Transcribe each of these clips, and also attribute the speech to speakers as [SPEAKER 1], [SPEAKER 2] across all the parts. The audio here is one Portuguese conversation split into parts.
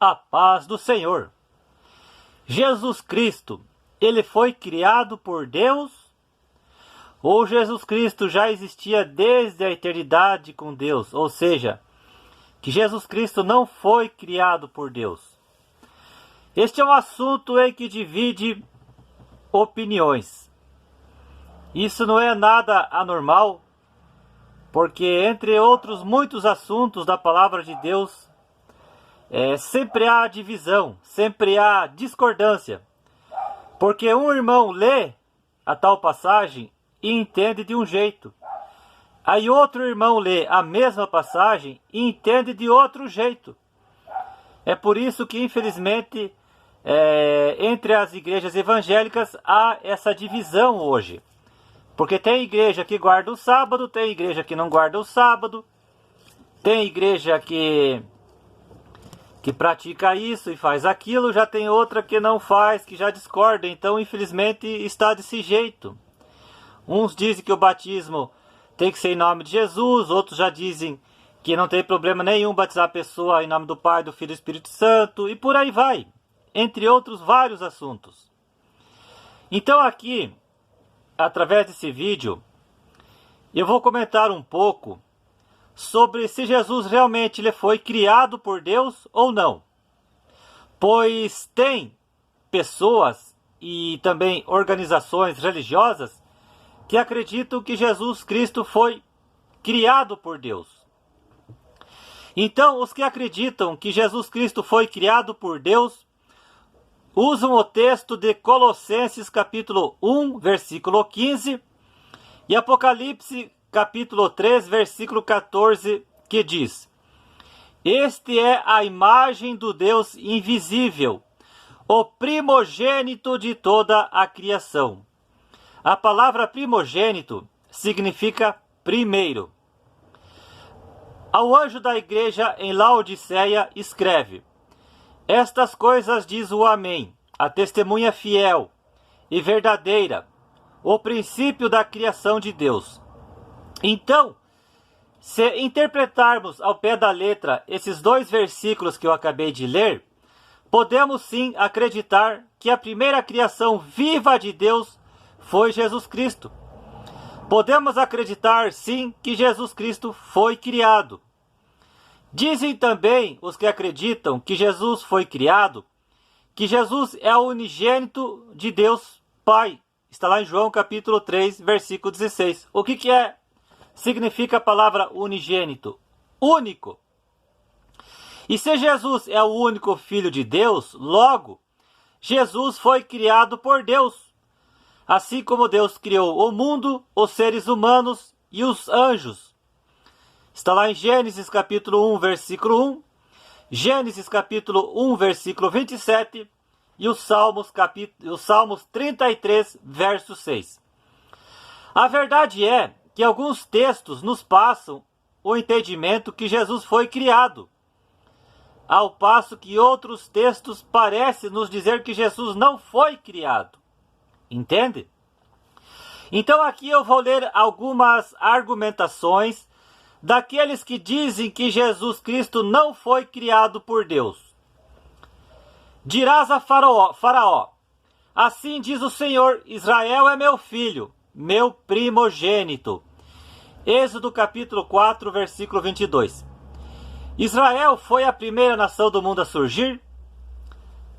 [SPEAKER 1] A paz do Senhor. Jesus Cristo, ele foi criado por Deus? Ou Jesus Cristo já existia desde a eternidade com Deus? Ou seja, que Jesus Cristo não foi criado por Deus. Este é um assunto em que divide opiniões. Isso não é nada anormal, porque entre outros muitos assuntos da palavra de Deus, sempre há divisão, sempre há discordância. Porque um irmão lê a tal passagem e entende de um jeito. Aí outro irmão lê a mesma passagem e entende de outro jeito. É por isso que, infelizmente, entre as igrejas evangélicas há essa divisão hoje. Porque tem igreja que guarda o sábado, tem igreja que não guarda o sábado, tem igreja que pratica isso e faz aquilo, já tem outra que não faz, que já discorda. Então, infelizmente, está desse jeito. Uns dizem que o batismo tem que ser em nome de Jesus, outros já dizem que não tem problema nenhum batizar a pessoa em nome do Pai, do Filho e do Espírito Santo, e por aí vai, entre outros vários assuntos. Então aqui, através desse vídeo, eu vou comentar um pouco sobre se Jesus realmente ele foi criado por Deus ou não. Pois tem pessoas e também organizações religiosas que acreditam que Jesus Cristo foi criado por Deus. Então, os que acreditam que Jesus Cristo foi criado por Deus, usam o texto de Colossenses capítulo 1, versículo 15, e Apocalipse capítulo 3, versículo 14, que diz: Este é a imagem do Deus invisível, o primogênito de toda a criação. A palavra primogênito significa primeiro. Ao anjo da igreja em Laodiceia escreve: Estas coisas diz o Amém, a testemunha fiel e verdadeira, o princípio da criação de Deus. Então, se interpretarmos ao pé da letra esses dois versículos que eu acabei de ler, podemos sim acreditar que a primeira criação viva de Deus foi Jesus Cristo. Podemos acreditar sim que Jesus Cristo foi criado. Dizem também os que acreditam que Jesus foi criado, que Jesus é o unigênito de Deus Pai. Está lá em João capítulo 3, versículo 16. O que significa a palavra unigênito? Único. E se Jesus é o único Filho de Deus, logo, Jesus foi criado por Deus. Assim como Deus criou o mundo, os seres humanos e os anjos. Está lá em Gênesis capítulo 1, versículo 1, Gênesis capítulo 1, versículo 27 e os Salmos 33, verso 6. A verdade é que alguns textos nos passam o entendimento que Jesus foi criado, ao passo que outros textos parecem nos dizer que Jesus não foi criado. Entende? Então aqui eu vou ler algumas argumentações daqueles que dizem que Jesus Cristo não foi criado por Deus. Dirás a Faraó, assim diz o Senhor, Israel é meu filho, meu primogênito. Êxodo capítulo 4, versículo 22. Israel foi a primeira nação do mundo a surgir?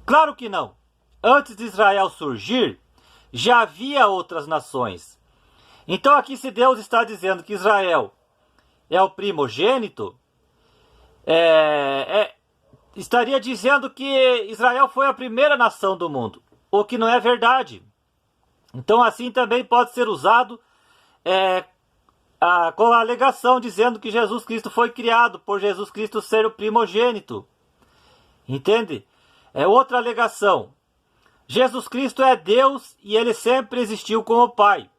[SPEAKER 1] Claro que não. Antes de Israel surgir, já havia outras nações. Então aqui se Deus está dizendo que Israel é o primogênito, estaria dizendo que Israel foi a primeira nação do mundo, o que não é verdade. Então assim também pode ser usado com a alegação dizendo que Jesus Cristo foi criado por Jesus Cristo ser o primogênito. Entende? É outra alegação. Jesus Cristo é Deus e ele sempre existiu com o Pai.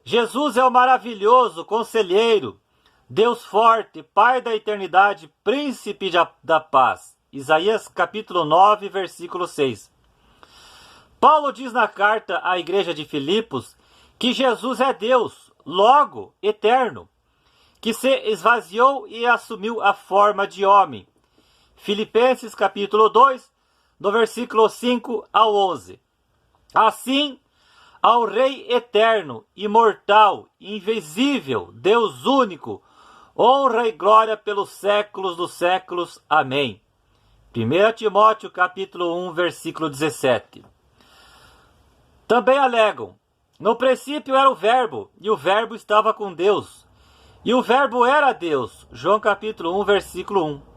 [SPEAKER 1] Jesus é o maravilhoso conselheiro, Deus forte, Pai da eternidade, príncipe da paz. Isaías capítulo 9, versículo 6. Paulo diz na carta à igreja de Filipos que Jesus é Deus, logo eterno, que se esvaziou e assumiu a forma de homem. Filipenses capítulo 2, do versículo 5 ao 11. Assim, ao Rei eterno, imortal, invisível, Deus único, honra e glória pelos séculos dos séculos. Amém. 1 Timóteo capítulo 1, versículo 17. Também alegam: no princípio era o Verbo, e o Verbo estava com Deus, e o Verbo era Deus. João capítulo 1, versículo 1.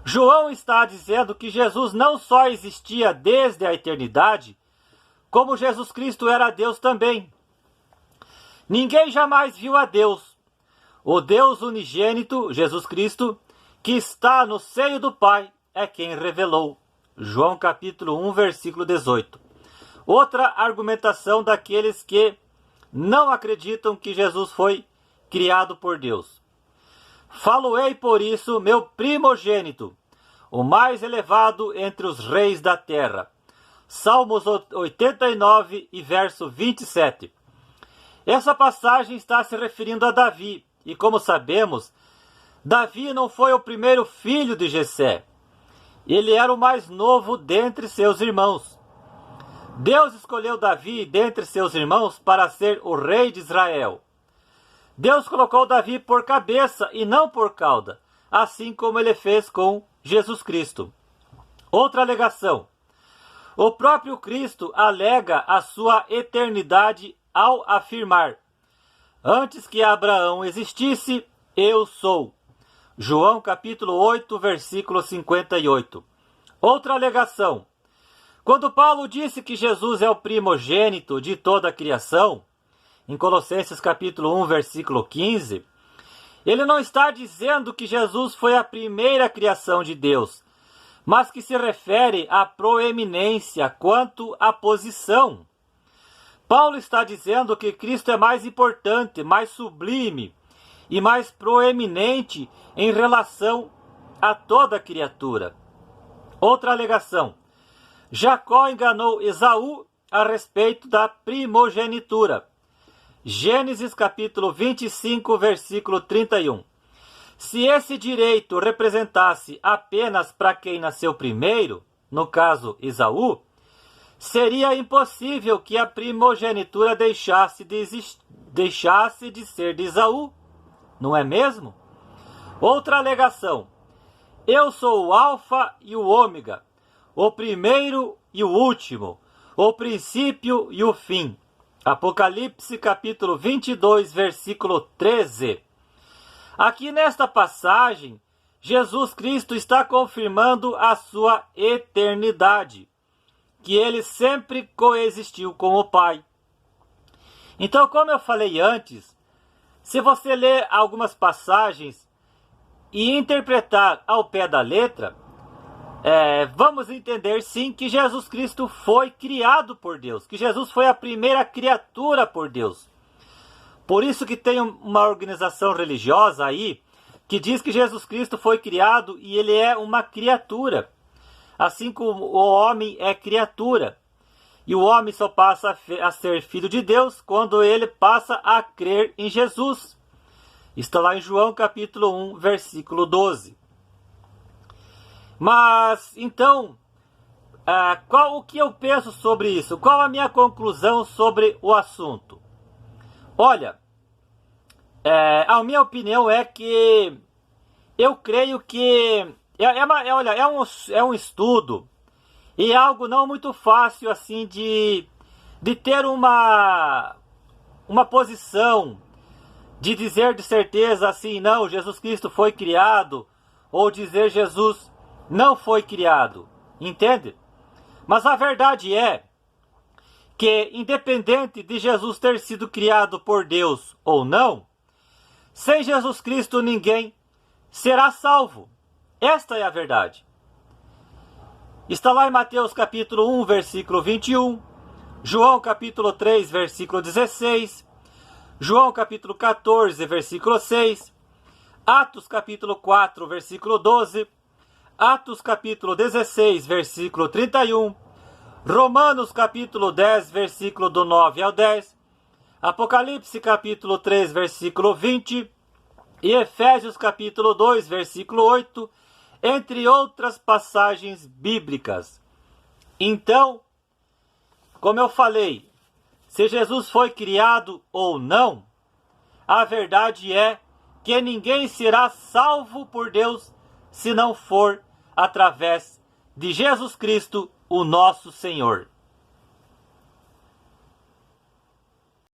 [SPEAKER 1] João está dizendo que Jesus não só existia desde a eternidade, como Jesus Cristo era Deus também. Ninguém jamais viu a Deus. O Deus unigênito, Jesus Cristo, que está no seio do Pai, é quem revelou. João capítulo 1, versículo 18. Outra argumentação daqueles que não acreditam que Jesus foi criado por Deus. Falo-ei por isso, meu primogênito, o mais elevado entre os reis da terra. Salmos 89 e verso 27. Essa passagem está se referindo a Davi, e como sabemos, Davi não foi o primeiro filho de Jessé. Ele era o mais novo dentre seus irmãos. Deus escolheu Davi dentre seus irmãos para ser o rei de Israel. Deus colocou Davi por cabeça e não por cauda, assim como ele fez com Jesus Cristo. Outra alegação. O próprio Cristo alega a sua eternidade ao afirmar: antes que Abraão existisse, eu sou. João capítulo 8, versículo 58. Outra alegação. Quando Paulo disse que Jesus é o primogênito de toda a criação, em Colossenses capítulo 1, versículo 15, ele não está dizendo que Jesus foi a primeira criação de Deus, mas que se refere à proeminência quanto à posição. Paulo está dizendo que Cristo é mais importante, mais sublime e mais proeminente em relação a toda criatura. Outra alegação. Jacó enganou Esaú a respeito da primogenitura. Gênesis capítulo 25, versículo 31. Se esse direito representasse apenas para quem nasceu primeiro, no caso Esaú, seria impossível que a primogenitura deixasse de ser de Esaú, não é mesmo? Outra alegação. Eu sou o Alfa e o Ômega, o primeiro e o último, o princípio e o fim. Apocalipse capítulo 22, versículo 13. Aqui nesta passagem, Jesus Cristo está confirmando a sua eternidade, que ele sempre coexistiu com o Pai. Então, como eu falei antes, se você ler algumas passagens e interpretar ao pé da letra, vamos entender sim que Jesus Cristo foi criado por Deus, que Jesus foi a primeira criatura por Deus. Por isso que tem uma organização religiosa aí que diz que Jesus Cristo foi criado e ele é uma criatura, assim como o homem é criatura. E o homem só passa a ser filho de Deus quando ele passa a crer em Jesus. Está lá em João capítulo 1, versículo 12. Mas, então, o que eu penso sobre isso? Qual a minha conclusão sobre o assunto? Olha, a minha opinião é que eu creio que é um estudo e é algo não muito fácil assim de ter uma posição, de dizer de certeza assim, não, Jesus Cristo foi criado, ou dizer Jesus não foi criado, entende? Mas a verdade é que, independente de Jesus ter sido criado por Deus ou não, sem Jesus Cristo ninguém será salvo. Esta é a verdade. Está lá em Mateus capítulo 1, versículo 21, João capítulo 3, versículo 16, João capítulo 14, versículo 6, Atos capítulo 4, versículo 12, Atos capítulo 16, versículo 31, Romanos capítulo 10, versículo do 9 ao 10, Apocalipse capítulo 3, versículo 20, e Efésios capítulo 2, versículo 8, entre outras passagens bíblicas. Então, como eu falei, se Jesus foi criado ou não, a verdade é que ninguém será salvo por Deus se não for através de Jesus Cristo, o nosso Senhor.